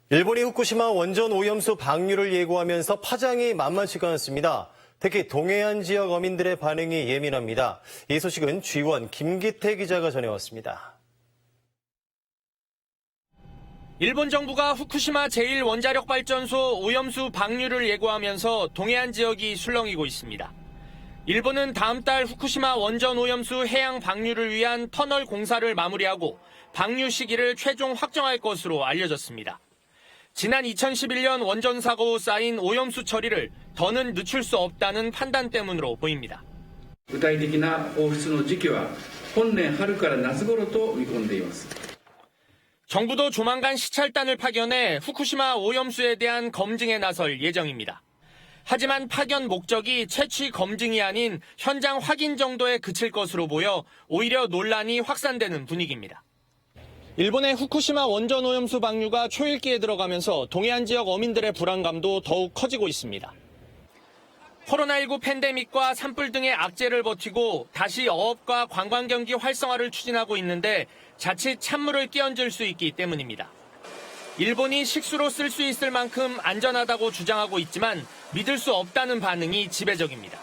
일본이 후쿠시마 원전 오염수 방류를 예고하면서 파장이 만만치가 않습니다. 특히 동해안 지역 어민들의 반응이 예민합니다. 이 소식은 G1 김기태 기자가 전해왔습니다. 일본 정부가 후쿠시마 제1원자력발전소 오염수 방류를 예고하면서 동해안 지역이 술렁이고 있습니다. 일본은 다음 달 후쿠시마 원전 오염수 해양 방류를 위한 터널 공사를 마무리하고 방류 시기를 최종 확정할 것으로 알려졌습니다. 지난 2011년 원전 사고 후 쌓인 오염수 처리를 더는 늦출 수 없다는 판단 때문으로 보입니다. 具体的な放出の時期は本年春から夏頃と見込んでいます。 정부도 조만간 시찰단을 파견해 후쿠시마 오염수에 대한 검증에 나설 예정입니다. 하지만 파견 목적이 채취 검증이 아닌 현장 확인 정도에 그칠 것으로 보여 오히려 논란이 확산되는 분위기입니다. 일본의 후쿠시마 원전 오염수 방류가 초읽기에 들어가면서 동해안 지역 어민들의 불안감도 더욱 커지고 있습니다. 코로나19 팬데믹과 산불 등의 악재를 버티고 다시 어업과 관광 경기 활성화를 추진하고 있는데 자칫 찬물을 끼얹을 수 있기 때문입니다. 일본이 식수로 쓸 수 있을 만큼 안전하다고 주장하고 있지만 믿을 수 없다는 반응이 지배적입니다.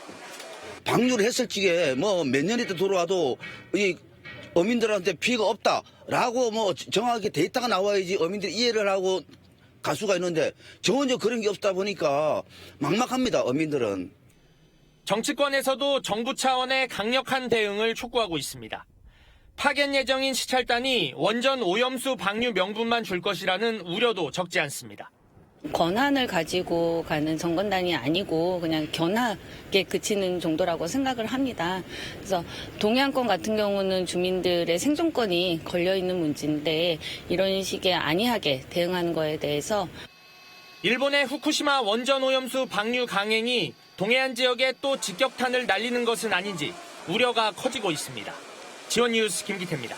방류를 했을 적에 몇 년이 들어와도 이 어민들한테 피해가 없다라고 정확하게 데이터가 나와야지 어민들이 이해를 하고 갈 수가 있는데 전혀 그런 게 없다 보니까 막막합니다, 어민들은. 정치권에서도 정부 차원의 강력한 대응을 촉구하고 있습니다. 파견 예정인 시찰단이 원전 오염수 방류 명분만 줄 것이라는 우려도 적지 않습니다. 권한을 가지고 가는 정권단이 아니고 그냥 견학에 그치는 정도라고 생각을 합니다. 그래서 동해안권 같은 경우는 주민들의 생존권이 걸려있는 문제인데 이런 식의 안이하게 대응하는 거에 대해서 일본의 후쿠시마 원전 오염수 방류 강행이 동해안 지역에 또 직격탄을 날리는 것은 아닌지 우려가 커지고 있습니다. G1 뉴스 김기태입니다.